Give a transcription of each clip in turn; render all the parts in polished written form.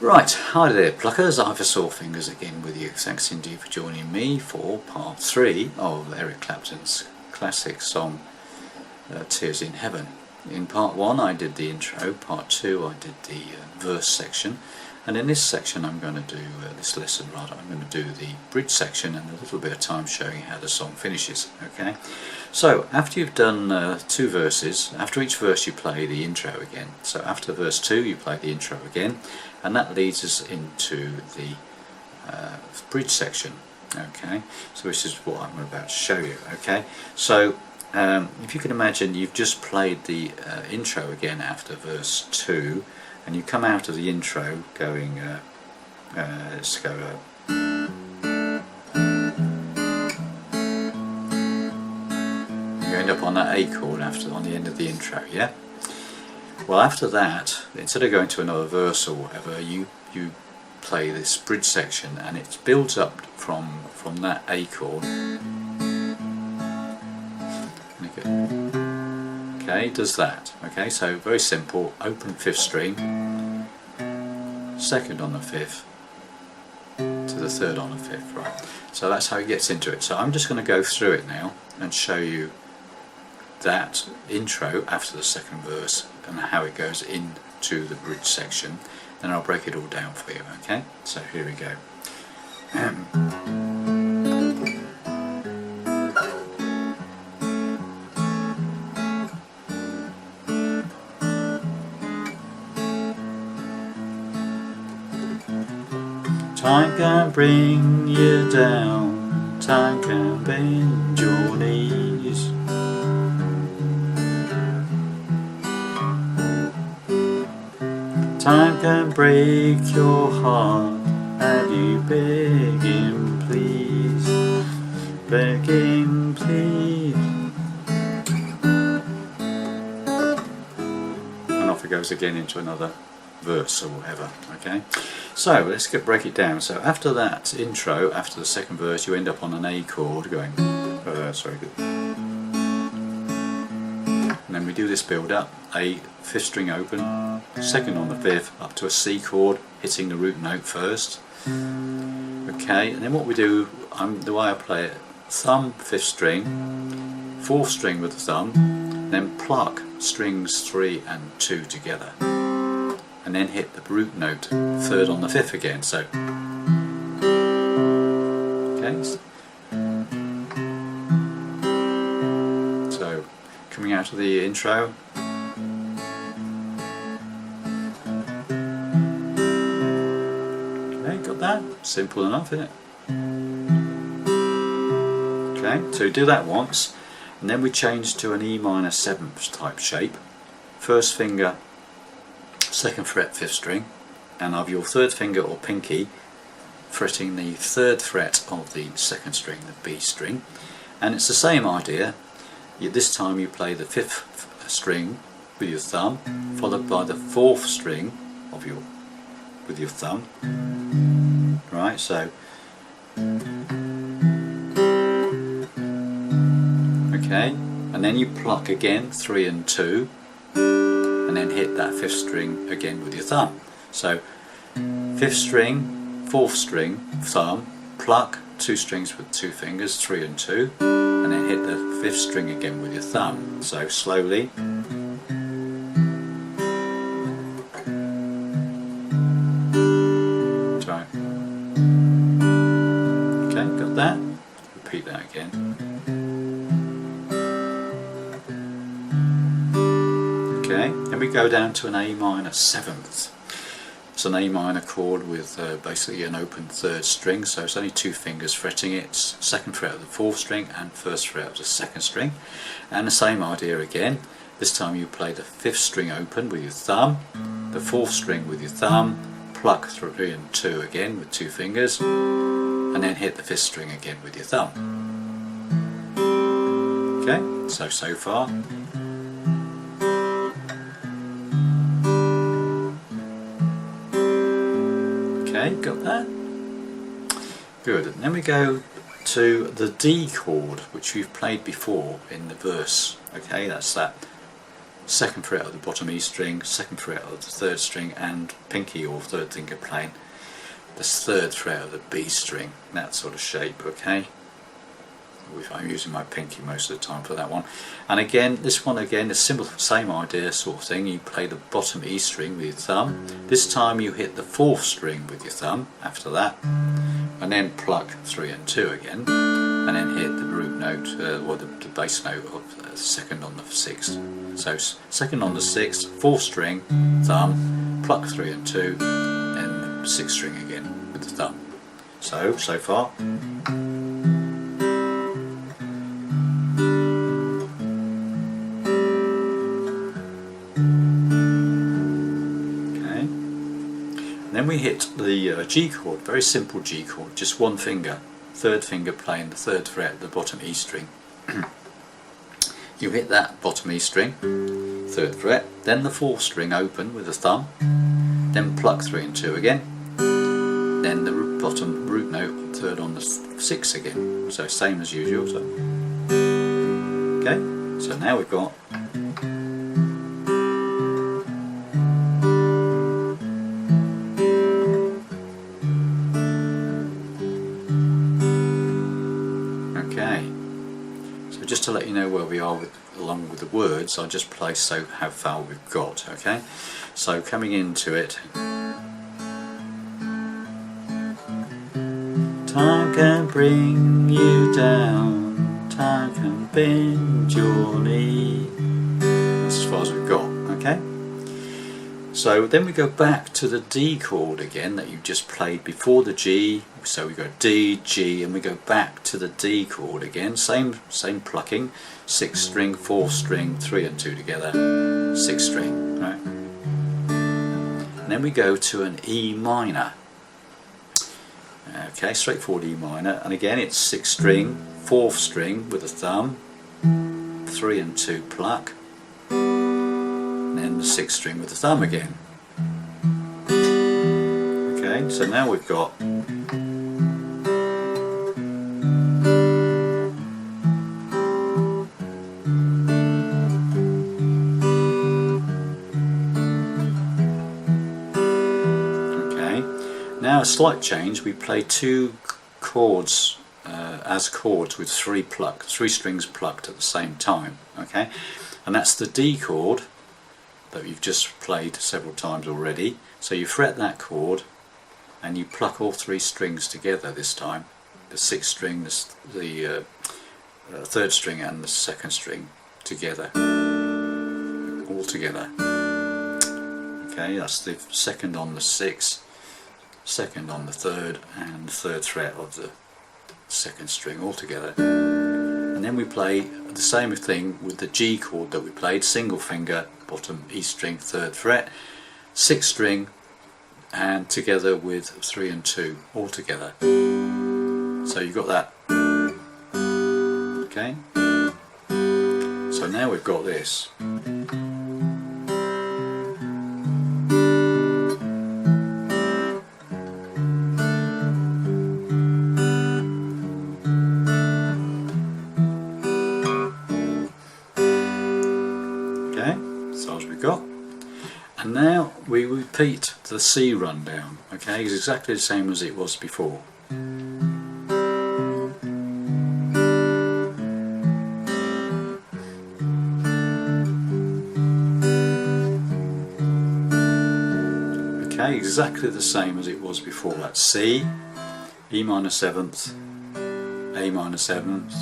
Right, hi there pluckers, Ivor Sawfingers again with you. Thanks indeed for joining me for part 3 of Eric Clapton's classic song Tears in Heaven. In part 1 I did the intro, part 2 I did the verse section, and in this section I'm going to do, this lesson rather, I'm going to do the bridge section and a little bit of time showing how the song finishes. Okay, so after you've done 2 verses, after each verse you play the intro again. So after verse 2 you play the intro again, and that leads us into the bridge section. Okay, so this is what I'm about to show you. Okay, so if you can imagine, you've just played the intro again after verse 2, and you come out of the intro going let's go you end up on that A chord on the end of the intro. Yeah, well, after that, instead of going to another verse or whatever, you play this bridge section, and it builds up from that A chord. Okay, does that. Okay, so very simple. Open 5th string, 2nd on the 5th to the 3rd on the 5th. Right. So that's how it gets into it. So I'm just going to go through it now and show you that intro after the 2nd verse and how it goes into the bridge section. Then I'll break it all down for you. Okay, so here we go. Time can bring you down, time can bend your knees. Time can break your heart, and you begging please, begging please. And off it goes again into another verse or whatever. Okay, so let's break it down. So after that intro, after the 2nd verse, you end up on an A chord going and then we do this build up: A, 5th string open, 2nd on the 5th up to a C chord, hitting the root note first. Okay, and then what we do, the way I play it: thumb 5th string, 4th string with the thumb, then pluck strings 3 and 2 together, and then hit the root note 3rd on the 5th again. So okay, so coming out of the intro, okay, got that? Simple enough, isn't it? Okay, so do that once, and then we change to an E minor 7th type shape. 1st finger, 2nd fret 5th string, and of your 3rd finger or pinky fretting the 3rd fret of the 2nd string, the B string. And it's the same idea. This time you play the 5th string with your thumb, followed by the 4th string of with your thumb. Right, so okay, and then you pluck again 3 and 2, and then hit that 5th string again with your thumb. So 5th string, 4th string, thumb, pluck 2 strings with 2 fingers, 3 and 2, and then hit the 5th string again with your thumb. So slowly. Try. Okay, got that? Repeat that again. Okay, and we go down to an A minor 7th. It's an A minor chord with basically an open 3rd string, so it's only 2 fingers fretting it. It's 2nd fret of the 4th string and 1st fret of the 2nd string. And the same idea again. This time you play the 5th string open with your thumb, the 4th string with your thumb, pluck 3 and 2 again with 2 fingers, and then hit the 5th string again with your thumb. Okay, so far. Okay, got that? Good. And then we go to the D chord, which we've played before in the verse. Okay, that's that second fret of the bottom E string, second fret of the third string, and pinky or third finger playing the third fret of the B string, that sort of shape, okay? I'm using my pinky most of the time for that one. And again, this one again is simple, same idea sort of thing. You play the bottom E string with your thumb. This time you hit the fourth string with your thumb after that, and then pluck 3 and 2 again, and then hit the root note or the bass note of the second on the sixth. So second on the sixth, fourth string, thumb, pluck 3 and 2, then the sixth string again with the thumb. So far. Then we hit the G chord, very simple G chord, just one finger, third finger playing the third fret, the bottom E string. You hit that bottom E string, third fret, then the fourth string open with the thumb, then pluck 3 and 2 again, then the bottom root note, third on the sixth again. So same as usual. So. Okay, so now we've got just to let you know where we are along with the words, I'll just play so how far we've got, okay? So coming into it, time can bring you down, time can bend your knee. That's as far as we've got, okay? So then we go back to the D chord again that you just played before the G. So we go D, G, and we go back to the D chord again. Same plucking. 6th string, 4th string, 3 and 2 together. 6th string, right? And then we go to an E minor. Okay, straightforward E minor. And again, it's 6th string, 4th string with a thumb, 3 and 2 pluck. And the 6th string with the thumb again. Okay, so now we've got now a slight change. We play 2 chords as chords with 3 strings plucked at the same time. Okay, and that's the D chord that you've just played several times already. So you fret that chord and you pluck all 3 strings together this time. The 6th string, the 3rd string and the 2nd string together. All together. Okay, that's the 2nd on the 6th, 2nd on the 3rd and the 3rd fret of the 2nd string all together. And then we play the same thing with the G chord that we played, single finger, bottom E string, 3rd fret, 6th string, and together with 3 and 2 all together. So you've got that. Okay. So now we've got this. And now we repeat the C rundown, okay, it's exactly the same as it was before. Okay, exactly the same as it was before. That's C, E minor 7th, A minor 7th,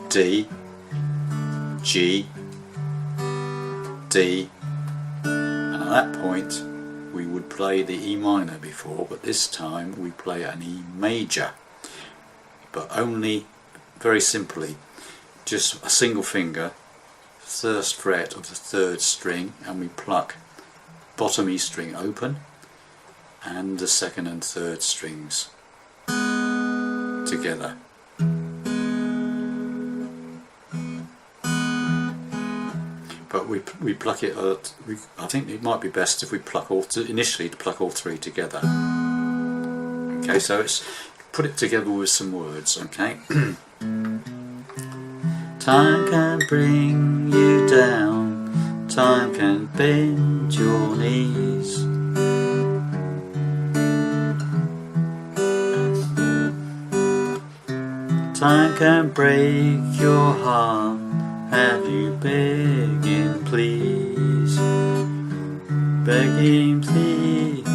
D, G, D. At that point we would play the E minor before, but this time we play an E major, but only very simply just a single finger, 1st fret of the 3rd string, and we pluck bottom E string open and the 2nd and 3rd strings together. But we pluck it. I think it might be best if we pluck initially to pluck all 3 together. Okay, so it's put it together with some words. Okay. Time can bring you down, Time can bend your knees. Time can break your heart. Have you begging please? Begging please.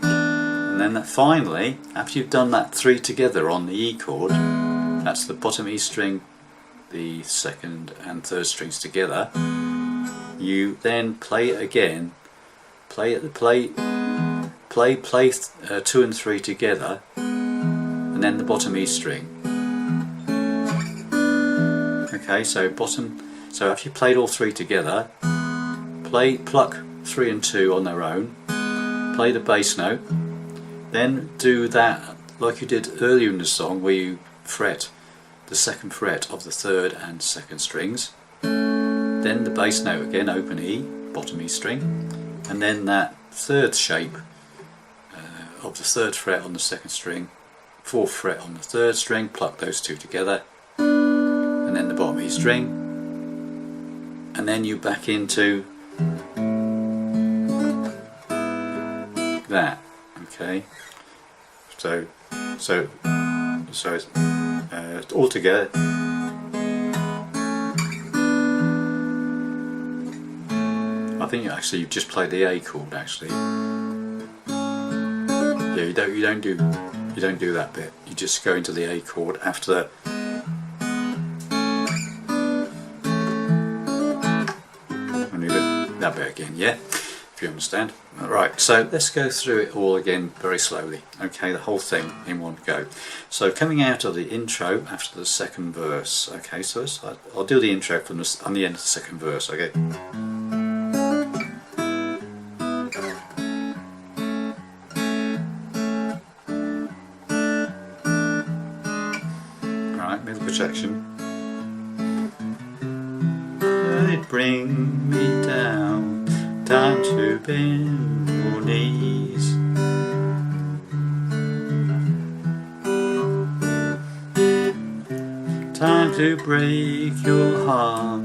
And then finally, after you've done that 3 together on the E chord, that's the bottom E string, the second and third strings together, you then play it again, play 2 and 3 together, and then the bottom E string. Okay, so after you played all 3 together, pluck 3 and 2 on their own, play the bass note, then do that like you did earlier in the song where you fret the second fret of the third and second strings, then the bass note again, open E, bottom E string, and then that third shape of the third fret on the second string, fourth fret on the third string, pluck those 2 together, and then the bottom E string, and then you back into that. Okay, so it's all together. I think you've just played the A chord actually. Yeah, you don't do that bit. You just go into the A chord after that bit again. Yeah, if you understand. Right, so let's go through it all again very slowly. Okay, the whole thing in one go. So coming out of the intro after the second verse. Okay, so I'll do the intro from on the end of the second verse. Okay. Right, middle projection. They bring me down. Time to bend your knees. Time to break your heart.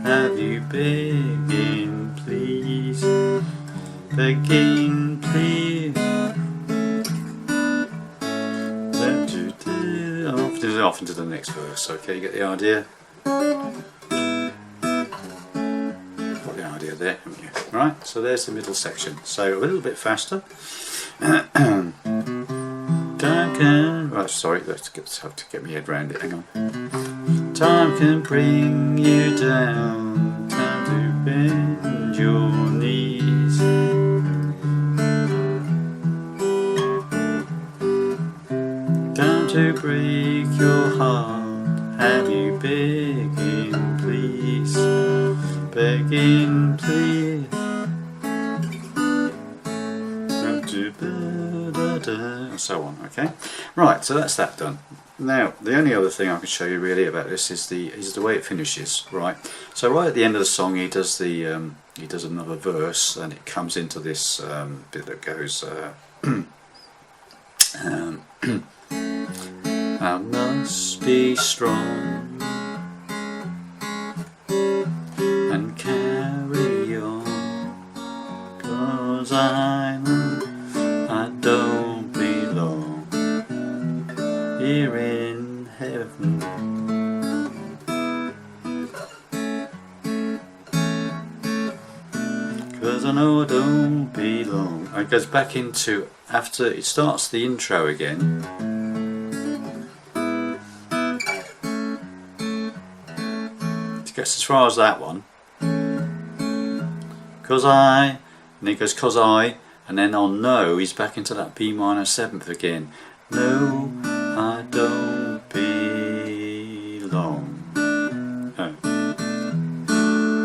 Have you begging please? Begging please. Off into the next verse. Okay, you get the idea? There, haven't you? Right, so there's the middle section. So a little bit faster. Right, sorry, let's have to get my head around it. Hang on. Time can bring you down. Time to bend your knees. Time to break your heart. Have you begging please? Begging please, and so on. Okay, right. So that's that done. Now, the only other thing I can show you really about this is the way it finishes. Right. So right at the end of the song, he does another verse, and it comes into this bit that goes. I must be strong. I know I don't belong here in heaven. 'Cause I know I don't belong. It goes back into, after it starts the intro again. It gets as far as that one. 'Cause I. And he goes, 'cause I, and then on no, he's back into that B minor 7th again. No, I don't belong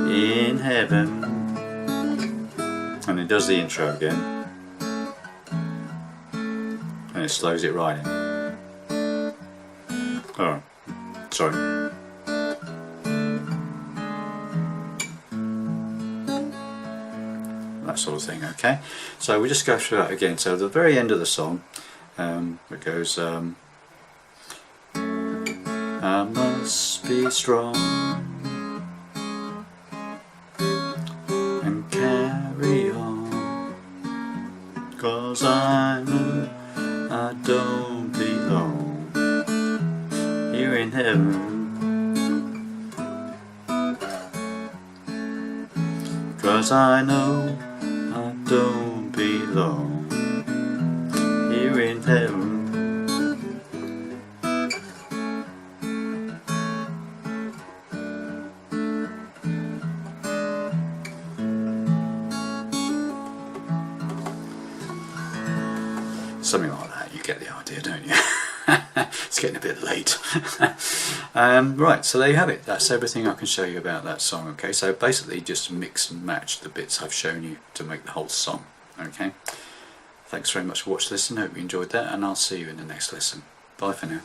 in heaven. And he does the intro again. And it slows it right in. Oh, sorry. That sort of thing. Okay, so we just go through that again. So at the very end of the song, it goes, I must be strong 'cause I know I don't belong here in heaven. 'Cause I know I don't belong here in heaven. Something like that, you get the idea, don't you? It's getting a bit late. Right, so there you have it. That's everything I can show you about that song. Okay, so basically just mix and match the bits I've shown you to make the whole song. Okay, thanks very much for watching this, and hope you enjoyed that, and I'll see you in the next lesson. Bye for now.